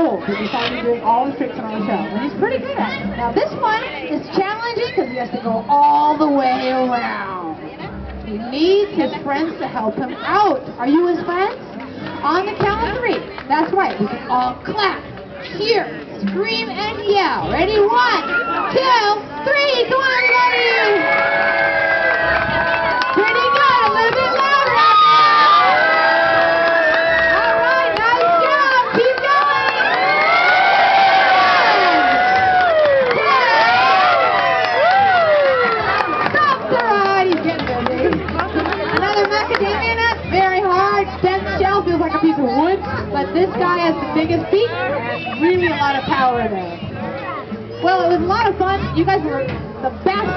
old. He decided to do all the tricks on our show, and he's pretty good at it. Now this one is challenging because he has to go all the way around. He needs his friends to help him out. Are you his friends? On the count of 3. That's right. We can all clap, cheer, scream, and yell. Ready? 1, 2, 3. Come on, everybody! Pretty good. A little bit louder. All right, nice job. Keep going. 10. Stop the ride. He's getting busy. Another macadamia nut. Very hard. Dense shell feels like a piece of wood, but this guy has the biggest feet. Really a lot of power there. Well, it was a lot of fun. You guys were the best.